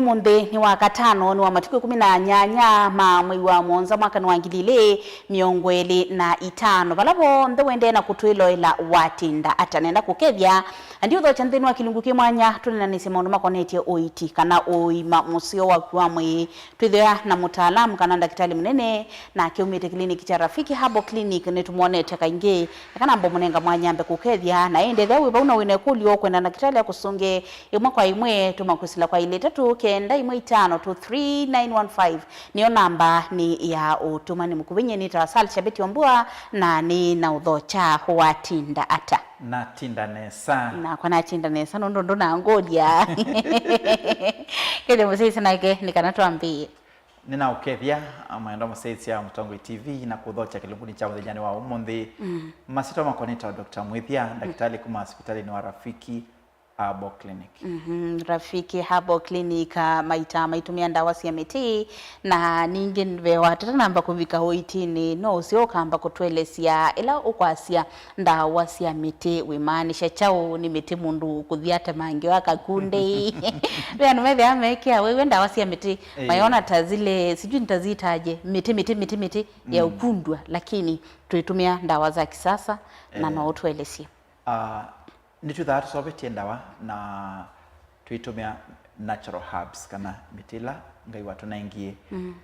Munde ni wakatano ni wa matuko 18 mwezi wa mwanzo mwaka wa 2025 balabo ndwende na kutwilo ila watinda atanenda kukevya ndio tho chanthini wa kilunguki mwanya tunena ni sema nduma konete oiti kana oima musio wa kwamwe twithia na mutaalamu kana daktari munene na kiumite kliniki cha Rafiki Herbal Clinic ne tumuonete kainge kana mbo munenga mwanya mbe kukevya na ende thewe bauna wine kulio kwenda na daktari akusunge imwe kwa imwe tumakusila kwa ile tatu kenda imwe 5233915 niyo namba ni ya utumani mkubenye ni tawasali shabeti wambua na ni na udhocha watinda ata na tinda nesa na kwa na tinda nesa ndo na ngodia kile msisi nake nikanatuambie nina ukethia amaenda msisi ya Mtongo TV na kudhocha kilunguni cha mthejani wa umundi masito makoneta wa Dr. Mwithia daktari kuma hospitali ni wa Rafiki Herbal Clinic. Rafiki Herbal Clinic maitumia ndawa cia miti na ningi nvewa tatanamba kuvika hoitini no usio kamba kutwelesia ila ukwasia ndawa cia miti wimaanisha chao ni miti mundu kuthiate mangi wakakunde bwana mebe amekea wewe ndawa cia miti mayona tazile sijui nitazitaje miti ya ukundwa lakini tuitumia ndawa za kisasa na no utwelesia nitu that sobetie ndawa na tuitumia natural herbs kana mitila ngai watu naingie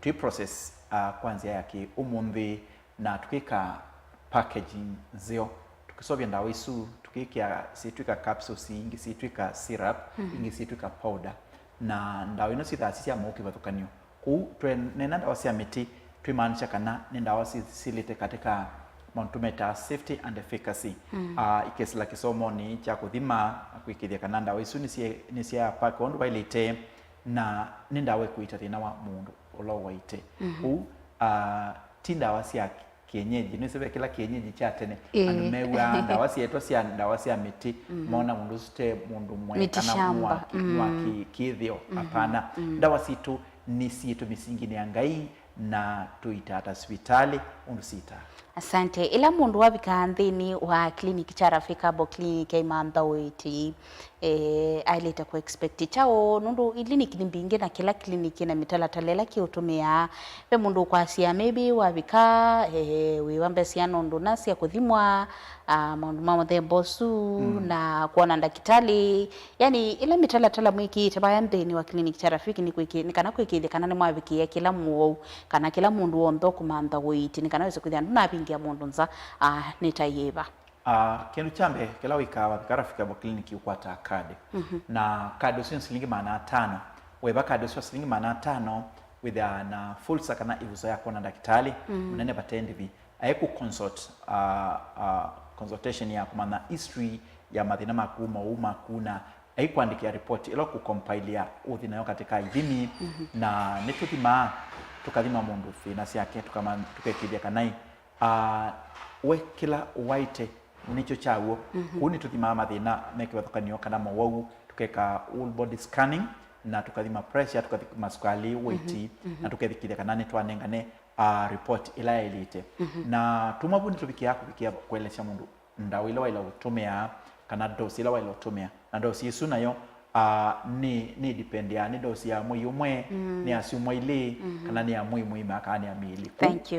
tui process kwanza yake umumbi na tukika packaging zio tukisobia ndawa isu tukikia situika capsules ingi situika syrup ingi situika powder na ndawa ino sithasi cia muki bathukanio ku nena ndawa cia miti tuimanisha kana ni ndawa silite katika Montumeta safety and efficacy ikesla kisomo ni cha kuthima kuikithia kana ndawa isu ni cia pack on bailite na ni ndawa kuita thina wa mundu ulo waite ti ndawa cia kienyeji ni sebe kila kienyeji cha tene andu mewa ndawa cia ndawa cia miti mona mundu site mundu mwe kana mwa kithio hapana ndawa situ ni situ misingi ni angai na tuita hata hospitali undusita. Asante ila mundu wabika nthini wa kliniki cha Rafiki Herbal Clinic imantha witi aileta ku expect chao nundu kliniki nimbinge na kila kliniki na mitala talela kiutumia pe mundu kwasia maybe wabika wiwambe cia nundu na cia kuthimwa maundu mama thembosu na kuona ndakitali yani ila mitala tala mwiki tabaya nthini wa kliniki cha Rafiki ni kana kwikithia kana ni mwabikia kila muo kana kila mundu wontho kumantha witi ni kana wese kuthia na bingia mundu nza nitayeba kenu chambe kila wika wa Rafiki Herbal Clinic ukwata kadi na kadi usio shilingi 500 weba kadi usio shilingi 500 with na full sakana ivuzo yako na daktari unene batendi vi ayeku consult consultation ya kumana history ya mathina makuma kuna aikuandikia report ilo kucompilia uthina yo katika idhimi na nituthima tukathima mundu fina ciake tukekithia kanai we kila waite nicho chawo kuni tuthima mathina mekibathukanio kana mawau tukeka all body scanning na tukathima pressure tukathima sukali weight na tukethikithia kana ni twanengane report ila elite na tumabundi tubikia kubikia kuelesha mundu ndawa ila wala utumia kana dosi ila wala utumia na dosi isu nayo ni depend ya ni dosi ya mwi umwe ni asumwe ile kana ni ya mwi makani ya mili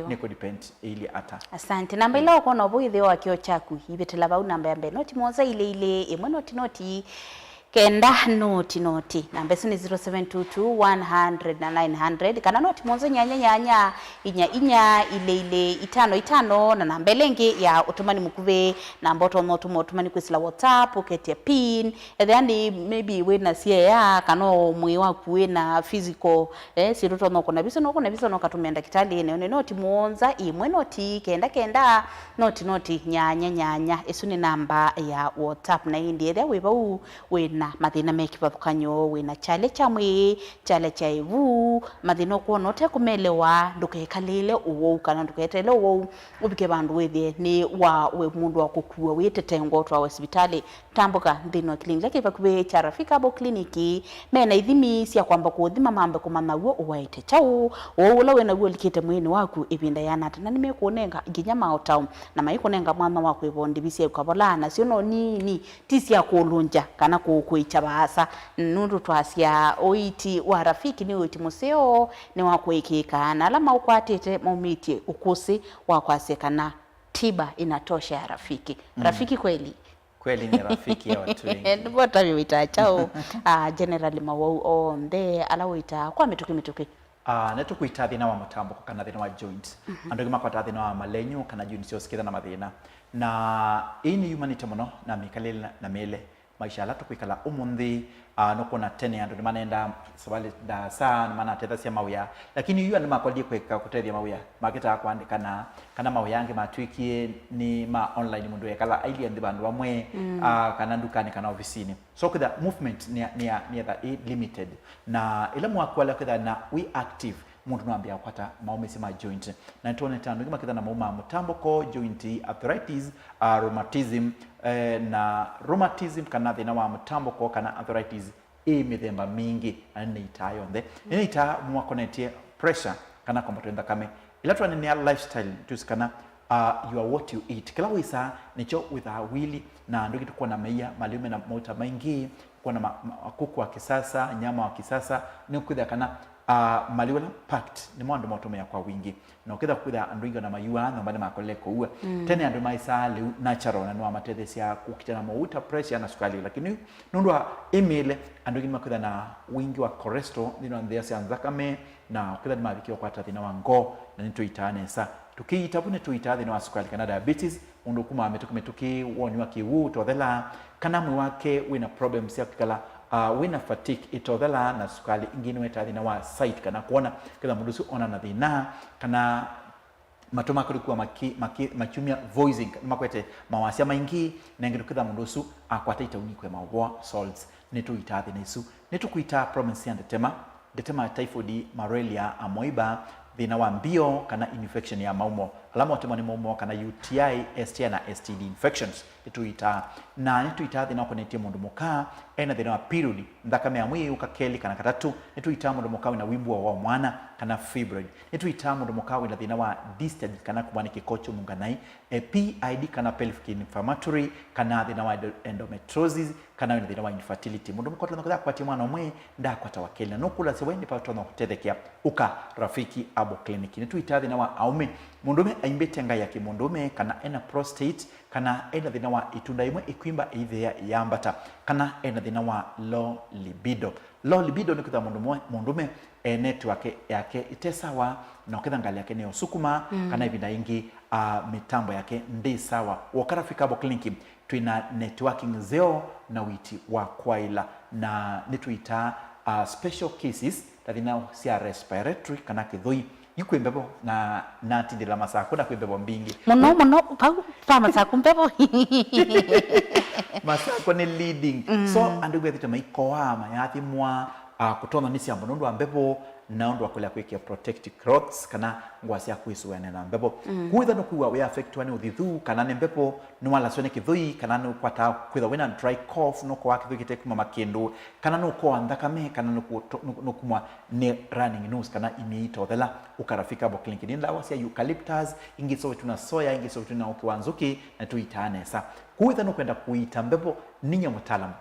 ni ko depend ile ata. Asante namba ila uko no bwithio wa kio chaku ibetela bau namba ya mbe noti moza ile imwe noti kenda noti namba ni 0722 kana noti monzo nyanya inya ile 55 na namba lengi ya utumani mkuve namba utumani kwisila WhatsApp ukete pin yani maybe we na cia kana mwi waku we na physical siruto no kuna biso no katumenda kitali ne noti monza imwe noti kenda noti nyanya isu ni namba ya WhatsApp na indie there we na mathina mekibathukanyo wina chale chamwe chale chaivu mathina kuona te kumelewa ndukekalile uwo kana nduketele uwo ubike bandu wethie ni we mundu wa kukua witetengo twa hospitali tambuka ndino clinic yake bakube cha Rafiki Herbal Clinic mena ithimi cia kwamba kuthima mambe kumana wo uwaite chau woula wena wo likite mwini waku ibinda yana na nimekuonenga nginya maotao na maikunenga mwana wako ibondi bisi ukabola na siono nini tisi ya kulunja kana ku kuicha basa nundu twasia oiti wa rafiki ni oiti museo ni wa kuikika na alama ukwatete maumitie ukusi wa kwasekana tiba inatosha ya rafiki. Rafiki kweli ni rafiki ya watu wengi. Ndipo tawita chao generally mawau onde alawita kwa mituki netu kuita thina wa mutambo kana thina wa joint andu gima kwata thina wa malenyu kana joint cio skitha na mathina na ini humanity muno na mikalile na mele maisha la tukwikala umunthi no kuna tene andu manenda sabali da saa mana tetha cia mawia lakini yu andu makwendie kwika kutethia mawia makita kwandikana kana mawia yange matwikie ni ma online mundu ekala idea ndi bandu bamwe kana ndukani kana ofisini so kutha movement ni that limited na ila mwakwala kutha na we active mundu nwambia kwata maumesi ma joint na tuone tano kama kitha na mauma mutambo ko joint arthritis rheumatism na rheumatism kana thina wa mutambo ko kana arthritis mithemba mingi ani itayo nthe ni ita mwa connectie pressure kana kombatenda kame ila tuane ni lifestyle tusikana you are what you eat kila wisa nicho with a wili na ndio kitu kwa na meia malume na mota maingi kwa na kuku wa kisasa nyama wa kisasa ni kudha kana maliwela packed ni mwandu motomea kwa wingi na ukitha kudha andringa na mayua na mbane makole ko uwe tena andu maisa natural na no amatethesia kukitana mauta pressure na sukali lakini nundwa email andringa makudha na wingi wa cholesterol nino andhia anzakame na ukitha mavikio kwa tathina wa ngo na nito itane sa tukiitabune tuitadhi na sukali kana diabetes undu kuma ametuki woni wa kiwu tothela kana mwe wake wina problems ya kikala wina fatigue itothela na sukali ingine wetathi na wa site kana kuona kila mundu ona na thina kana matoma kulikuwa machumia voicing makwete mawasia maingi na ngiru kila mundu akwata itauni kwa mawa salts netu itathi na isu netu kuita province ya detema typhoid malaria amoiba thina wa mbio kana infection ya maumo alama otema ni maumo kana UTI STI na STD infections ituita na ituita thina connect mundu muka ena thina wa period ndakame ya mwi ukakeli kana katatu ituita mundu muka na wimbu wa mwana kana fibroid ituita mundu muka na thina wa discharge kana kumani kikocho munganai PID kana pelvic inflammatory kana thina wa endometriosis kana thina wa infertility mundu muka tona kwa mwana mwe ndakwata wakeli no kula se wendi pa tona kutethekia uka rafiki abo clinic ituita thina wa aume mundume aimbetenga yake mundume kana ena prostate kana ena thina wa itunda imwe ikwimba ithea yambata kana ena thina wa low libido ni kutha mundume network yake itesawa na ukitha ngali yake ni usukuma kana ibinda ingi mitambo yake ndi sawa wakarafika abo clinic twina networking zeo na witi wa kwaila na nituita special cases tathina cia respiratory kana kithui yukwembebo na natindila masako na kwembebo mbingi muno pa masako mbebo masako ni leading so andu gwethita maikoa mayathi mwa kutona nisi ambo nundu ambebo na ndu akola kweke protective clothes kana ngwasi ya kuisuene na mbebo kuitha no kuwa we affect wani uthithu kana ne mbebo no wala sone kithui kana no kwata kuitha wena dry cough no kwa kithui kitekuma makindu kana no kwa ndakame kana no kumwa ne running nose kana imiito thela ukarafika bo clinic ni ndawa cia eucalyptus ingiso tuna soya ingiso tuna ukiwanzuki na tuitane sa kuitha no kwenda kuita mbebo ninya mutaalamu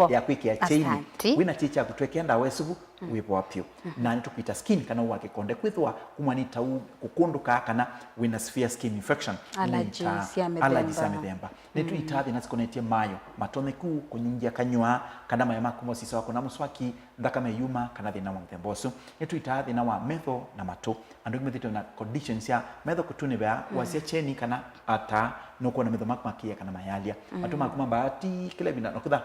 ya kwiki ya chaini wina chicha kutwekea ndawa esubu wipo wapyo na nitukuita skin kana wake konde kwithwa kumwanita kukunduka kana wina severe skin infection allergies ya mithemba nitu itathi na sikonetie mayo matoneku kunyingia kanywa kana maya makumosisa wako na muswaki ndakame yuma kana thina wa mthemboso nitu itathi na wa metho na mato andu methito na conditions ya metho kutune bya wasia cheni kana ata noko na metho makmakia kana mayalia matuma kuma bahati kile bina nokudha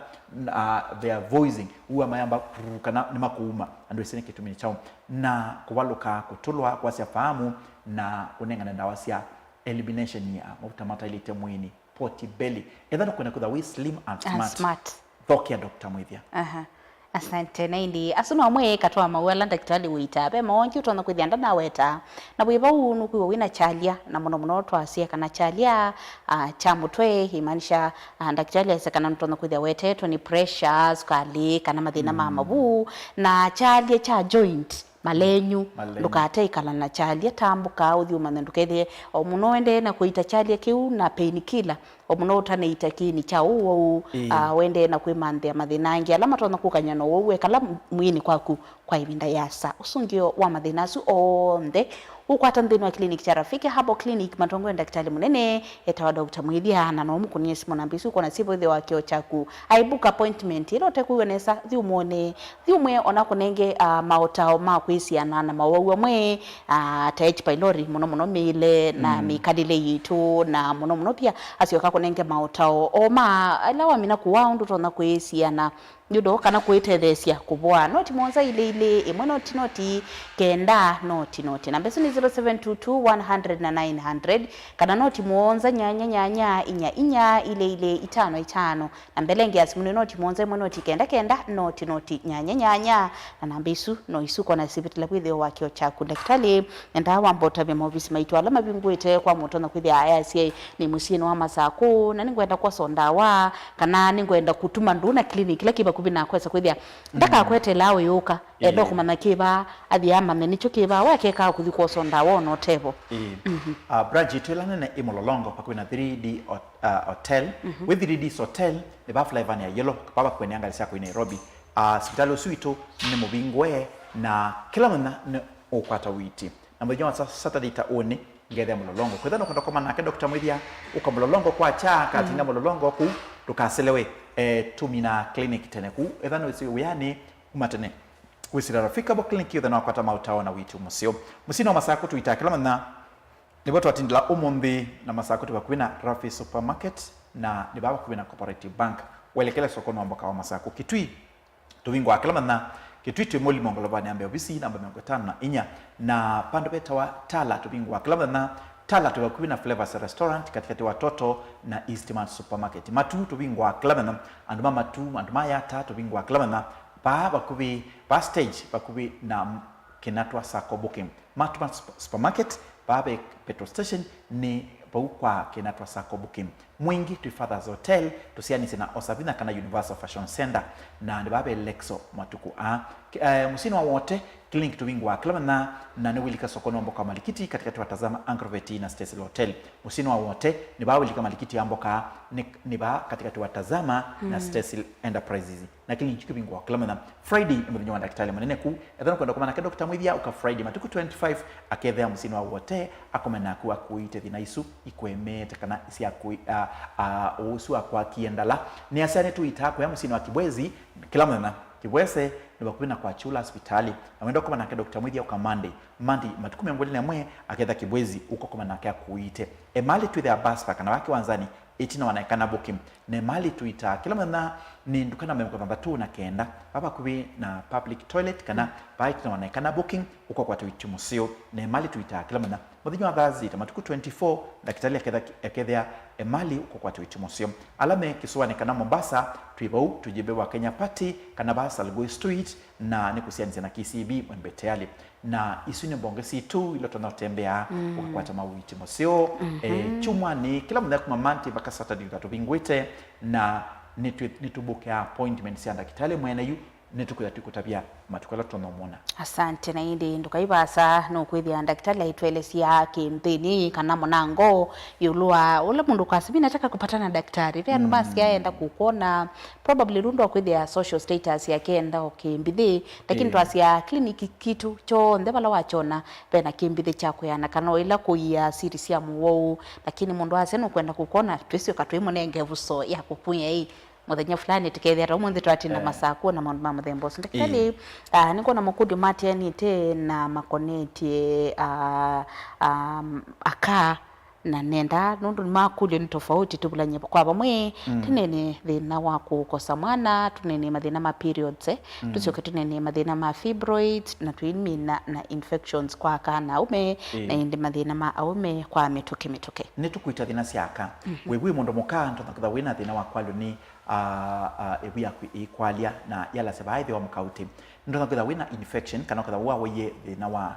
their voicing uwa mayamba kana ni makuuma andu isene kitumini chao na kuwaluka kutulwa kwa sia fahamu na kunengana ndawa cia elimination ya mafuta ilite mwini poti belly edha kwenda kudha we slim and smart thokia Dr. Mwithia asante naindi asunu amwe katwa mawela daktari wita be monji utona kwithianda na weta na bwiba unu kwiwa wina chalia na muno twasia kana chalia cha mutwe imanisha daktari asekana utona kwithia wete ni pressures kali kana mathina mamabu na chalia cha joint malenyu lukate ikala na chalia tambuka uthi umanendukethe o muno ende na kuita chalia kiu na painkiller omuno utane itakini cha uwo wende na kwimandhe mathinangi alama tona kukanyano wowe kala mwini kwaku kwa ivinda yasa usungio wa mathinasu onthe ukwata nthini wa clinic cha Rafiki Herbal Clinic matongo daktari munene etawa Dr. Mwithia na no mukunie simu nambisu kona sipo ithe wa kio chaku aibuka appointment ilo tekuonesa thiumwe ona kunenge maotao ma kwisiana na mawawa mwe taich pylori muno mile na mikadile yitu na muno pia asioka kunenge maotao oma alawa mina kuwa undu tona kwisiana yudo kana kuitethesia kubwa noti monza ile imwe noti kenda noti na mbeso ni 0722 kana noti monza nyanya inya ile 55 na mbelenge asimu noti monza imwe noti kenda noti nyanya na nambisu no isuko na sibitila kwithe wakio chaku daktari enda wambota bya mobisi maitu alama bingwete kwa moto na kwithe ayasi ni musino wa masako na ningwenda kwa sondawa kana ningwenda kutuma nduna clinic lakini kubina kwesa kwithia ndaka kwete lawe yoka edo kumana kiba athia mame nicho kiba wake ka kuthiko sonda wono tebo Bridget twelana na imololongo pakwina 3D hotel with 3D hotel the bafla van ya yellow baba kwenye angali sako Nairobi hospitali suito ni mubingwe na kila mwana ni ukwata witi na mwenye Saturday taone ngede mololongo kwithano kwenda koma nake Dr. Mwithia ukamololongo kwa cha katina mololongo ku tukaselewe tumina clinic teneku ethano isi uyani umatene wisira Rafiki Herbal Clinic ethano akwata mautao na witu musino masako tuitakila mana niboto atindila umundi na masako tubakwina Rafi Supermarket na nibaba kwina Cooperative Bank welekele sokono amboka wa masako kitui tuwingo akila mana kitui tumoli mongolobani ambe obisi namba 54 na pando betawa tala tuwingo akila mana tala tuwakwina Flavors Restaurant katikati watoto na Eastman Supermarket matu tubingwa klabana anduma matu anduma ya ta tubingwa klabana ba kubi ba stage kubi na kinatwa sako booking matu Supermarket babe petrol station ni kwa kinatwa sako booking mwingi tu Fathers Hotel tusiani sina Osavina kana Universal Fashion Center na ni babe Lexo matuku musino wote clinic tubingwa klabana na niwilika sokono mboka malikiti katika watazama Angroveti na Cecil Hotel musino wote ni bawe lika malikiti amboka ni ba katika watazama na Cecil Enterprises na clinic tubingwa klabana Friday mwenye daktari manene ku edhano kwenda kwa Dr. Mwithia uka Friday matuku 25 akethea musino wote akomena ku akuite thinaisu ikwemete kana isi aku usu akwa kiendala ni asane tu itako ya musino wa Kibwezi kila mwana Kibwese ni bakubina kwa chula hospitali na wenda koma na Dr. Mwithia uka Monday matuku 24 aketha Kibwezi uko koma na kuite emali tu the bus park na wake wanzani itina wanaikana booking ne mali tuita kila mwana ni ndukana memko tu na kenda baba kubi na public toilet kana bike na wanaikana booking uko kwa tuitu musio ne mali tuita kila mwana mudhinyo gazi tamatuku 24 daktari akedha emali uko kwa tuitu musio alame Kisuani kana Mombasa tuibau tujibewa Kenya Party kana basa Algoi Street na nikusianze na KCB Mbeteali na isuni bongesi tu ilo tunatembea ukwata mawiti musio chumwa ni kila mwana kumamanti baka Saturday tatubingwite na nitubuke appointment ya daktari mweneyu netukutabia matukala tunomona asante na indi ndukaibasa no kwithia daktari aitwelesia kinthini kana monango yulua ule mundu kwasibi nataka kupatana daktari ria basi aenda kukona probably rundo kwithia social status yake enda okimbithi lakini twasia clinic kitu cho ndebala wachona pena kimbithi chako yana kana ila kuia series ya muwo lakini mundu aseno kwenda kukona twesio katwimo nenge vuso ya kupunya hii muthenya fulani tikethera umuthi twatinda masako na maundu ma muthembo ndakali niko na mukudi matiani te na makoneti aka na nenda nundu makuli ni tofauti tubulanye kwa bamwe tunene thina wa kukosa mwana tunene mathina ma periods tusioke tunene mathina ma fibroids na twimina na infections kwa kana ume na indi mathina ma aume kwa mituke netukuita thina siaka wewe mundu muka ntotha wina thina wa kwalu ni ebia ikwalia na yala sebaithe wa mkauti ntotha wina infection kana kwa wa weye thina wa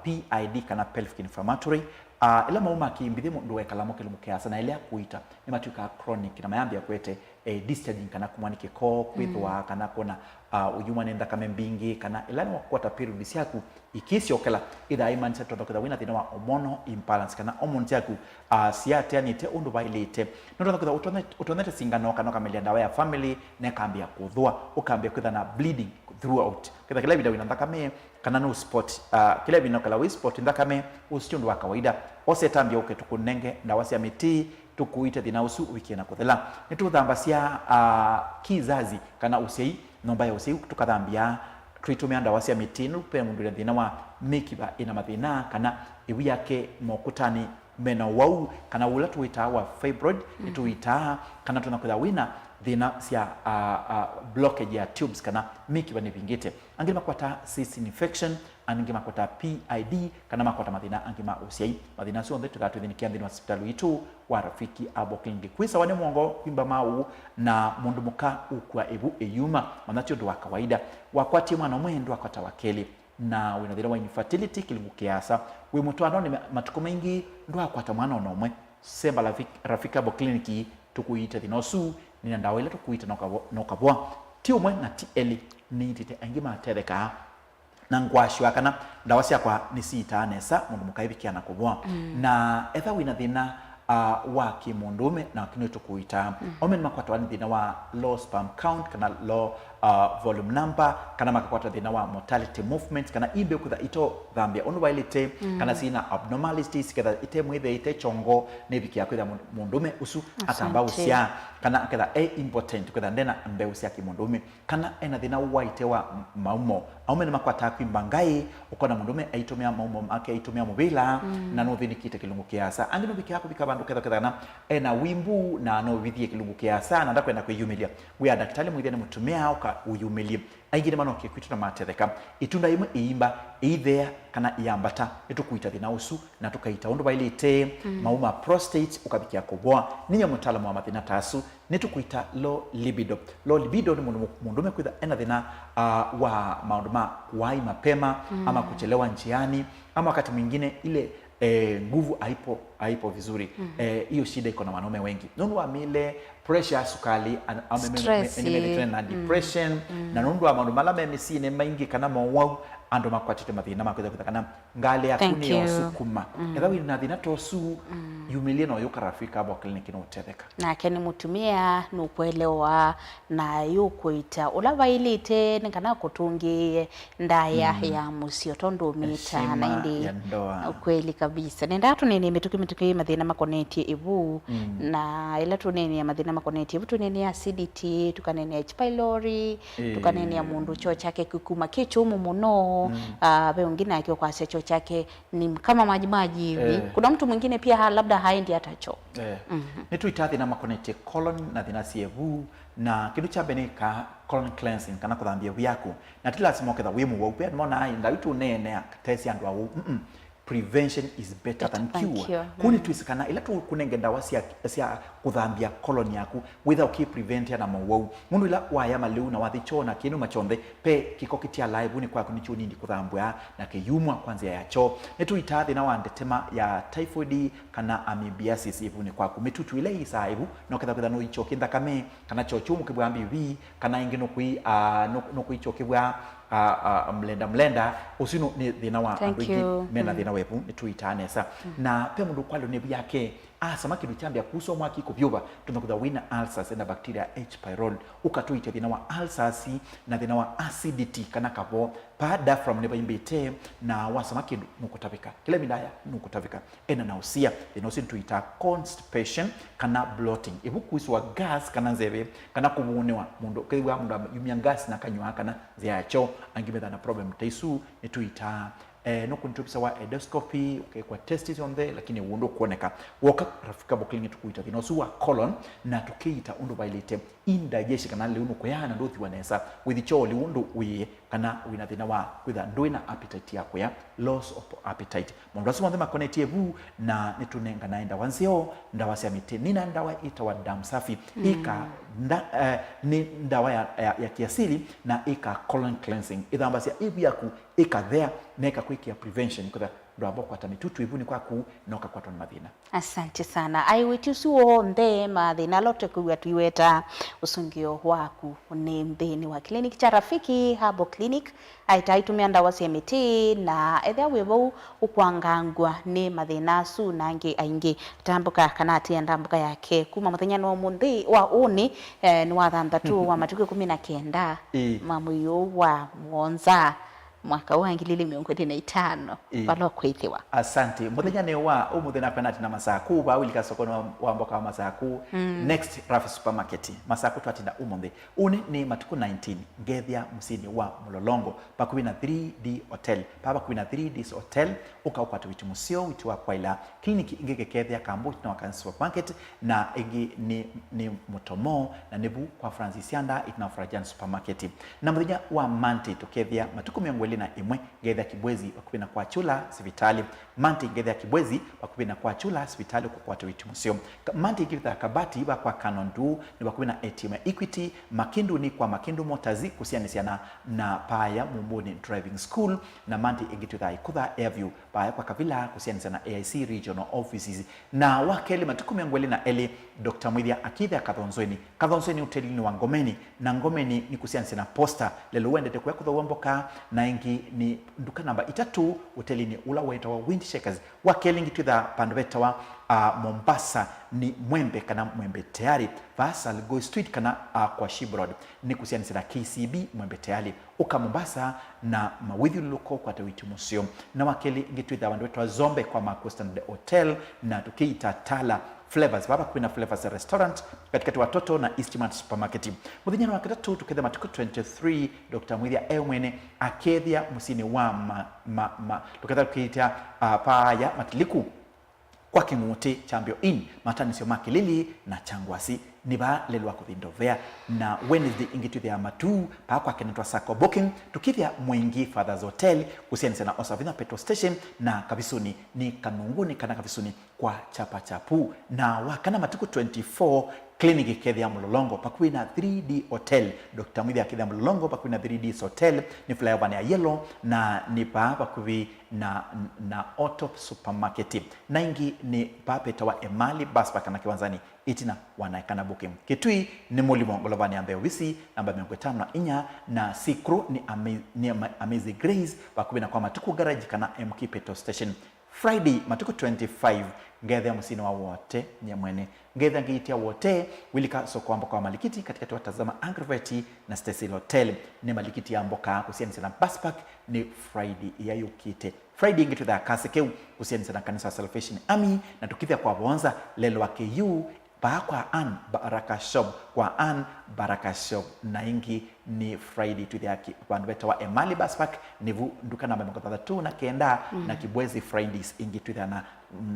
PID kana pelvic inflammatory ila mauma kimbithie mundu wekalamo kilimu kiasa na ile kuita ni matuka chronic na mayambia kwete discharging kana kumwanike ko kwithwa kana kona uyuma nenda kama mbingi kana ila ni wakwata period siaku ikisiokela ida imanisa tondokeza wina thina wa hormonal imbalance kana hormones yaku siate anite undu bailite nondo kwa utonete singano kana kamelia dawa ya family ne kambia kuthua ukambia kwitha na bleeding throughout kila kila vida wina ndakame kana no spot kila vino kala we spot ndakame usichundu wa kawaida ose tambia uke tukunenge dawa cia miti tukuite thina usu wiki na kuthela nituthambacia kizazi kana usei nomba ya usei tukathambia tuitumia dawa cia miti nupe mundu thina wa mikiba ina mathina kana iwi yake mokutani mena wau kana ula tuita wa fibroid tuita kana tunakuza wina thina cia blockage ya tubes kana mikiba ni vingite angima makwata cyst infection angima makwata PID kana makwata mathina angima usiai mathina sio ndetu gatu thinikia thini hospitali itu wa Rafiki Abo Clinic kwisa wane mwongo kwimba mau na mundu muka ukwa ebu eyuma manatio ndo wa kawaida wakwati mwana mwendo akwata wakeli na wina thina wa infertility kilimu kiasa we mutu anone matuko mengi ndo akwata mwana onomwe semba Rafiki Abo Clinic tukuita thinosu nina ndawa ile tukuita nokabwa ti umwe na ti eli ni tite angima tereka na ngwashwa kana ndawa cia kwa ni sita nesa mundu mukaibikia na kubwa na etha wina thina wa kimundume na kinu tukuita omen makwatwa ni thina wa low sperm count kana low volume number kana makakwata thina wa mortality movement kana ibe kutha ito thambia onu wailite kana sina abnormalities kada ite mwithe ite chongo nebikia kwitha mundume usu atamba usia kana kada impotent kwitha ndena mbe usia kimundume kana ena thina wa ite wa maumo omen makwata kwimbangai ukona mundume aitumia maumo ake aitumia mubila na no thinikite kilungu kiasa angino bikia kubika bandu ketha na ena wimbu na no withie kilungu kiasa na ndakwenda kwiyumilia we daktari mwithie ni mutumia uyumilie aingire manoke kwitu na matetheka itunda imwe iimba ithea kana iambata itukuita thina usu na tukaita undu bailite mauma prostate ukabikia kubwa ninya mutaalamu wa mathina tasu nitukuita low libido ni mundu mekwitha ena thina wa maundu ma kuwai mapema ama kuchelewa njiani ama wakati mwingine ile nguvu haipo vizuri hiyo shida iko na wanaume wengi nundu wa mile pressure sukali na depression na nundu wa mandu malama emesine maingi kana mawau ando makwatite mathina makwitha kana ngale akuni osukuma etha wina thina tosu yumilie no yuka Rafiki Abo Clinic no tetheka na keni mutumia no kuelewa na yukuita ulabailite kana kutungie ndaya ya musio tondo mita na indi kweli kabisa nenda tu nini mituki mathina makoneti ibu na ila tu nini ya mathina makoneti ibu tu nini ya acidity tukanene ya H pylori tukanene ya mundu cho chake kukuma kichumu muno be wengine akiwa kwa secho chake ni kama maji hivi kuna mtu mwingine pia labda haendi hata choo nitu itathi na makonete colon na thina sievu na kidu cha beneka colon cleansing kana kuthambia wiaku na tila simoketha wimu wa upea mona ai ndawitu nene tesi andu au prevention is better than cure. Kuni tuisikana ila tu kunenge dawa cia kuthambia colon yaku without keep prevent na mawau mundu ila waya maliu na wathichona kinu machonde pe kiko kitia live ni kwa kunichu nindi kuthambwa na kiyumwa kwanza ya cho netu itathi na wandetema ya typhoid kana amoebiasis ivu ni kwa kumitutu ile isa ivu no ketha no icho kinda kame kana chochumu kibwambi wi kana ingino kui no kuicho kibwa mlenda usino ni thina wa ambiki mena thina wepu ni tuitane sa na pe mundu kwalo ne byake samaki duchambia kuso mwaki kubyuba tumekuza wina ulcers na bacteria H pylori ukatuite thina wa ulcers na thina wa acidity kana kavo pa diaphragm ne bayimbete na wasamaki nukutavika kile midaya nukutavika ena na usia thinosi tuita constipation kana bloating ibukuiswa gas kana nzebe kana kubunewa mundu kaiwa mundu yumya gas na kanywa kana ziacho angibetha na problem taisu ni tuita no kuntupisa wa endoscopy kwa testis on there lakini uondo kuoneka woka Rafiki Abo Clinic tukuita thinosu wa colon na tukiita undu bailite indigestion kana le unuko yana ndothi wanesa with choli undu uye kana wina thina wa kwitha ndwina appetite yako ya loss of appetite mundu aso mwandema connect yevu na nitunenga naenda wanzio ndawa cia miti nina ndawa ita wa damu safi ika ni ndawa ya kiasili na ika colon cleansing idhamba cia ibu yaku ika there neka kwikia prevention kwa ndo ambao kwa mitutu ibuni kwa ku noka kwa tona mathina. Asante sana. Aiwitusuo ndhe mathina lote kuwa tuiweta usungio waku ni mthini wa kliniki cha Rafiki Herbal Clinic aitaitumia ndawa cia miti na ethia wivo ukwangangwa ni mathina su nangi aingi tambuka kana atia ndambuka yake kuma muthenya no munthi wa uni ni wa thanthatu wa matuku 19 mamuyo wa mwonza mwaka wa 2025 balo kwithiwa. Asante. Muthenya ni wa umuthenya penati na masaku ba wilika sokoni wa mboka wa masaku next Rafi Supermarket masaku twatinda umuthi uni ni matuku 19 ngethia msini wa Mulolongo pakubi na 3D Hotel papa kubi na 3D Hotel ukaupata witu musio witu wa kwaila kliniki ingege kethia kambuti na wakansi supermarket na igi ni Mutomo na nebu kwa Francis Yanda itina Farajan Supermarket na muthenya wa Monday tukethia matuku 21 ngethia Kibwezi pakubi na kwa chula sivitali Manti ngethia Kibwezi pakubi na kwa chula sivitali kwa witu musio Manti ngethia Kabati iba kwa Kanondu ni pakubi na ATM Equity Makindu ni kwa Makindu Motazi kusianisiana na paya Mumbuni Driving School na Manti ingitutha Ikutha Airview paya kwa Kavila kusianisiana na AIC Regional Offices na wakeli matuku 20 Dr. Mwithia akithia Kathonzweni hoteli ni wa Ngomeni na Ngomeni ni kusianisiana na Posta lelo wendete kwa kutha wamboka na ingi ni nduka namba 3 hoteli ni ula weta wa Windshakers wakeli ngitutha pandoveta wa Mombasa ni Mwembe kana Mwembe Tayari Vasal Go Street kana kwa Shibrod ni kusianisa na KCB Mwembe Tayari uka Mombasa na Mawithi Luko kwa Tawiti Museo na wakeli ngitwitha bandu wetu wa Zombe kwa Makostan Hotel na tukiita Tala Flavors baba kuna Flavors Restaurant katika watoto na Eastmart Supermarket muthenya wa katatu tuketha matuku 23 Dr. Mwithia Eumwene akethia musini wa tuketha tukiita paya matiliku kwa Kinguti Champion Inn matanisio makilili na Changwasi niba lelwa kuthindovea na Wednesday ingitwithia matu pa kwa kenetwa Sacco Booking tukithia Mwingi Fathers Hotel kusianisa na Osavina Petrol Station na Kabisuni ni Kanunguni kana Kabisuni kwa Chapa Chapu na wakana matuku 24 kliniki kethia Mulolongo pakuwi na 3D Hotel Dr. Mwithia kethia Mulolongo pakuwi na 3D Hotel ni flyover ya Yellow na ni pakuwi na Auto Supermarket na ingi ni papeta wa Emali Baspa na Kiwanzani itina wanaikana booking Kitui ni Mulimo Golovani ambayo wisi namba 54 na Sikru ni Amazing Grace pakuwi na kwa matuku garage kana MK Petrol Station Friday matuku 25 ngethia musini wa wote nyamwene ngethia ngiitia wote wilika soko amboka wa Malikiti katika watazama Angroveti na Stacy Hotel ni Malikiti ya amboka kusianisa na Bus Park ni Friday ya yukite Friday ngitutha Kasekeu kusianisa na kanisa Salvation Army na tukithia kwa bonza lelo wa KU kwa Ann Baraka Shop kwa Ann Baraka Shop na ingi ni Friday to the bandu beta wa Emali Bus Park nivu nduka namba 3 na kenda na Kibwezi Fridays ingi to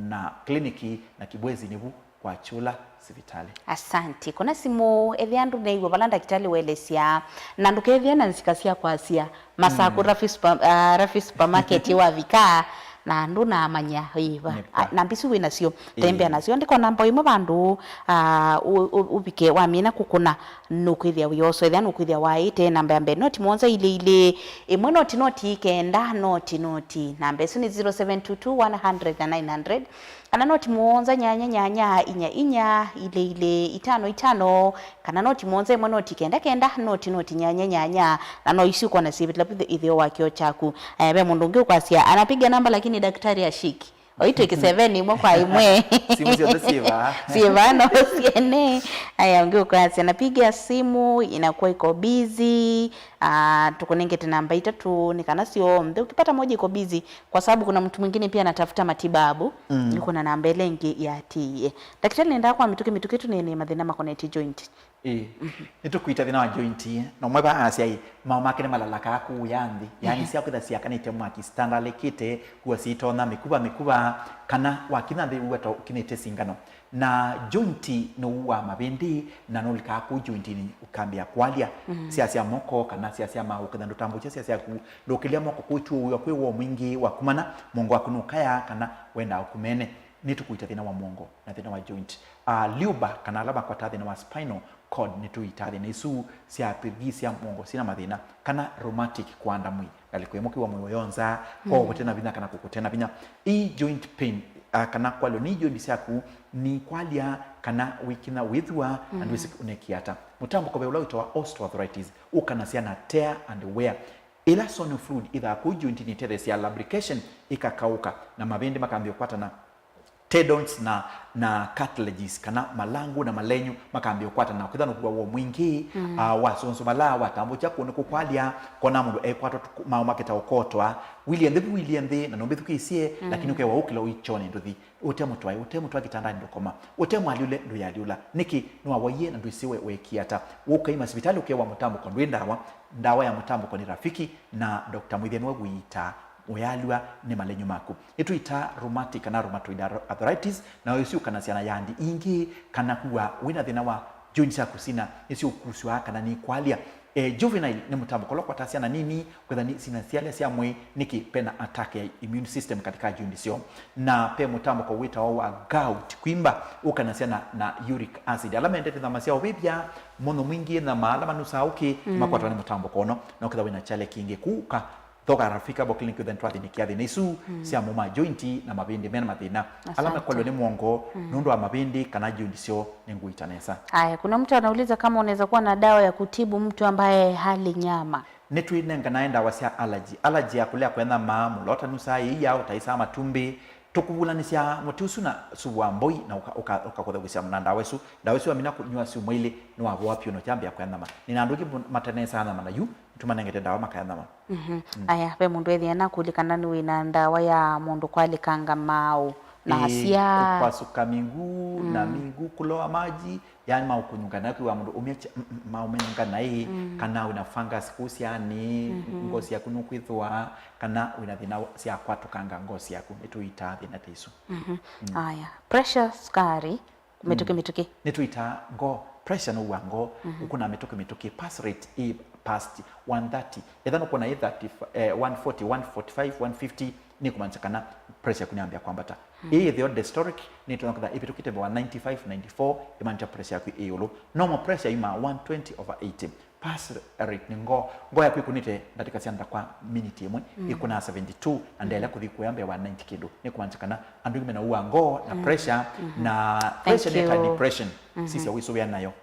na kliniki na Kibwezi nivu kwa chula sivitali. Asante. Kuna simu ethiandu neiwe balanda kitali welesia na ndukethia na nzikasia kwa asia masaku Rafi Supermarket wa Vika na ndu na manya hiva na mbisu wina sio tembea nacio ndiko namba imwe bandu ubike wa mina kukuna nukwithia wiyoso ethia nukwithia waite namba ya noti monza ile imwe noti kenda noti namba isu ni 0722 100 na 900 kana noti monza nyanya inya ile 5 kana noti monza imwe noti kenda noti nyanya na no isu kwa na sivitla ithio wakio chaku be mundu ngi kwasia anapiga namba lakini daktari ashiki oito 7 imwe kwa imwe simu sio siva siva no siene aya ngi kwasia anapiga simu inakuwa iko busy tukunengete namba 3 nikana sio mbe ukipata moja iko busy kwa sababu kuna mtu mwingine pia anatafuta matibabu yuko na namba lengi ya tie daktari nenda kwa mituke tu nene mathina ma connect joint nitukuita thina wa joint no mweba asia mama kene malalaka ku yandi yani sia kwitha sia kana itemu akistanda lekite kuwa sitona mikuba kana wakina ndi weto kinete singano na jointi no wa mabindi na no lika ku jointi ni ukambia kwalia sia moko kana sia ma ukenda ndotambucha sia ku lokelia moko kuitu uyo kwewo mwingi wa kumana mongo akunukaya kana wenda ukumene nitukuita thina wa mongo na thina wa joint liuba kana laba kwa thina wa spinal cord nituita thina isu sia pigisia mongo sina mathina kana rheumatic kwanda mwi alikuwa wa moyo yonza kwa kutena bina kana kukutena bina i joint pain kana kwalo ni joint siaku ni kwalia kana wikina withwa and wisi unekiata mutambo kwa ula utawa osteoarthritis ukana siana tear and wear ila sonu fluid either ku joint ni teres ya lubrication ikakauka na mabende makambio kwata na tendons na cartilages kana malangu na malenyu makambio kwata na kudhano kwa mwingi wasonso mala watambo chako ne kukwalia kona mundu ekwato mao maketa okotwa William the na nombe tukisie lakini kwa ukila uichone nduthi utemu twa kitandani ndokoma utemu aliule ndo yaliula niki no awaye na ndisiwe wekiata ukaima hospitali ukewa mutambo kwa ndawa ya mutambo kwa ni rafiki na Dr. Mwitheni wa guita oyalwa ne malenyo mako itu ita rheumatic na rheumatoid arthritis na yosi ukanasiana yandi ingi kana kuwa wina thina wa joints ya kusina isi ukuswa kana ni kwalia juvenile ni mutambo kwa tasiana nini kwa ni sinasiale sia mwe niki pena attack ya immune system katika joints yo na pe mutambo kwa wita wa gout kwimba ukanasiana na uric acid alama ndete na masia obibya mono mwingi na maalama nusauki makwata ni mutambo kono na ukadha wina chale kinge kuka toka rafika bo clinic then twathi nikiathi nisu sia muma jointi na mabindi mena mathina alama kwa ni mwongo nundu wa mabindi kana joint sio ninguitanesa. Haya, kuna mtu anauliza kama unaweza kuwa na dawa ya kutibu mtu ambaye hali nyama. Netwi nenga naenda wasia allergy ya kulea kwenda maamu lota nusa hii ya utaisa matumbi tukuvulanisha mutusu na suwa mboi na ukakwenda kusia mnanda wesu amina kunywa si mwili ni wa wapi no chambia kwenda ma ninanduki matenesa na manayu tumanengete dawa makayanda ma aya pe mundu ethiana kulikana ni wina ndawa ya mundu kwalikanga mau na asia kupasuka miguu na miguu kuloa maji yani maukunyunga na kwa mundu umecha maumenyunga na hii kana una fungus kusiani ngosi yaku nukwithwa kana una thina cia kwatukanga ngosi yaku nituita thina tesu aya pressure sukari mituki nituita ngo pressure no wango ukuna mituki pass rate past 130 ethano kuna 140 145 150 ni kumaanisha kana pressure kuniambia kwamba ta hii the historic ni tunakada ipitukite 95 94 imaanisha pressure yako hiyo normal pressure ima 120 over 80 pass rate ni ngo ya kuikunite ndatika sianda kwa minute imwe ikuna 72 andela kuthikuyambia 190 kido ni kumaanisha kana andu ngime na uwa ngo na pressure na pressure data depression sisi awiso nayo.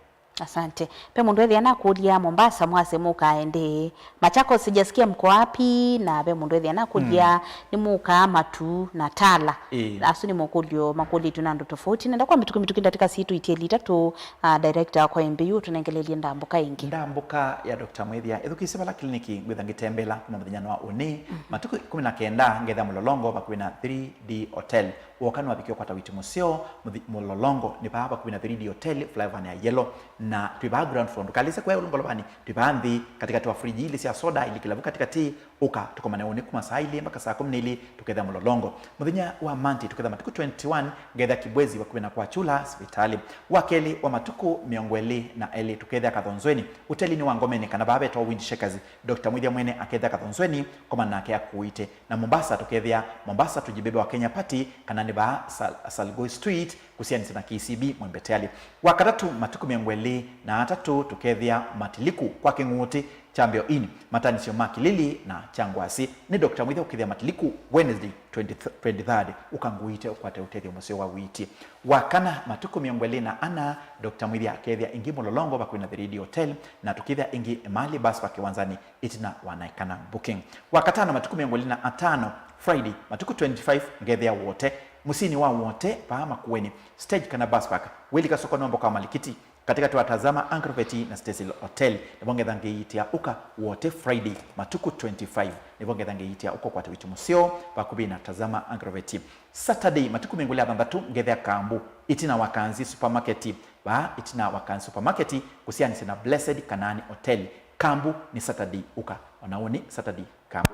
Asante. Pe mundu ethiana kulia Mombasa mwase mukaende Machakos sijasikia mko wapi na pe mundu ethiana kulia ni muka Matu na Tala asu ni mukulio makuli tunando tofauti nenda kwa mituki ndatika situ itieli tatu director kwa MBU tunengelelia ndambuka ingi ndambuka ya Dr. Mwithia edukisema la kliniki gwithangitembela kuma muthenya wa uni matuku 19 ngetha mulolongo bakwina 3D hotel wakano wabikio kwa tawiti musio mulolongo ni baba kwina 3D hotel flavor ya yellow na twi background front kalise kwa ulongolobani twi bandi katika twa friji ile sia soda ile kilavu katika ti uka tukomane one kuma saa ile mpaka saa 10 tuketha mulolongo muthenya wa manti tuketha matuku 21 ngetha kibwezi wakwina kwa chula hospitali wakeli wa matuku miongweli na eli tuketha kathonzweni hoteli ni wangomeni kana babe to windshakers Dr. Mwithia mwene aketha kathonzweni koma nake akuite na Mombasa tukethia Mombasa tujibebe wa Kenya Party kana ni ba Salgo Street kusiani na KCB Mwembeteali wakatatu matuku miongweli na atatu tukethia matiliku kwa kinguti chambio ini matanisio makilili na changwasi ni Dr. Mwithia ukithia matiliku Wednesday 23rd ukanguite ukwate utethi musio wa witi wakana matuku miongweli na ana Dr. Mwithia akethia ingi mulolongo bakwina 3D hotel na tukithia ingi mali bus pa kiwanzani itina wanaikana booking wakatano matuku miongweli na atano Friday matuku 25 ngethia wote musini wa wote pa makueni stage kana bus park weli kasoko nombo kwa malikiti katika tuwatazama Anchorveti na Cecil Hotel nibongetha ngeitia uka wote Friday matuku 25 nibongetha ngeitia uko kwa tawitu musio bakubina tazama Anchorveti Saturday matuku mengule abambatu ngethia kambu itina wakanzi supermarket ba itina wakanzi supermarket kusiani sina Blessed Kanani Hotel kambu ni Saturday uka wanaoni Saturday kambu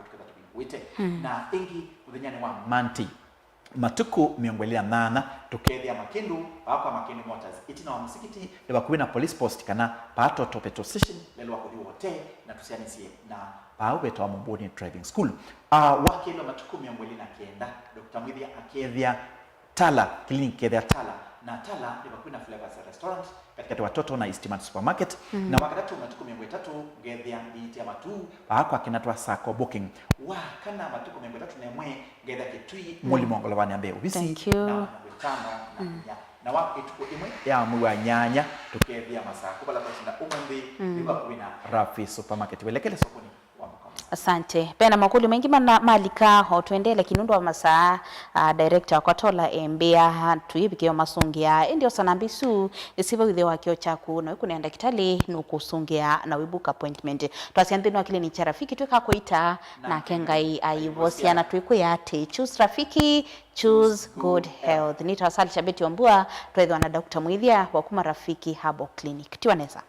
wite na ingi udhenyani wa manti matuku miongwelea nana tukethia makindu hapa makindu motors itina wa msikiti lewa kuwina police post kana pato to petrol station lelo wakodi wote na tusianisie na paubeto wa Mboni driving school wakelo matuku miongwelea na kienda Dr. Mwithia akethia Tala clinic ya Tala, na Tala ni Queen Flavors Restaurant katika watoto na Eastman Supermarket na wakati matuko 300 gethia biti ya matu akwa kinatwa sako booking wa kana matuko 300 nemwe gethia kitui muli mongolo bani ambe ubisi na witano na wapi tuko imwe ya mwa nyanya tukethia masako bala kwenda umambi niba kuina Rafi Supermarket welekele sokoni. Asante. Pena makuli mengi malika ho tuendele kinundo wa masaa director kwa tola embea tuyibike yo masungia ndio sanambisu isiva withe wa kio chaku na wiku nenda kitali nukusungia na wibuka appointment twasianthini wakili ni charafiki tuika kuita na kengai aivosia na tuiku ya te choose rafiki choose good health. Nita wasali shabeti wambua tuwedwa na Dr. Mwithia wakuma Rafiki Herbal Clinic tiwaneza.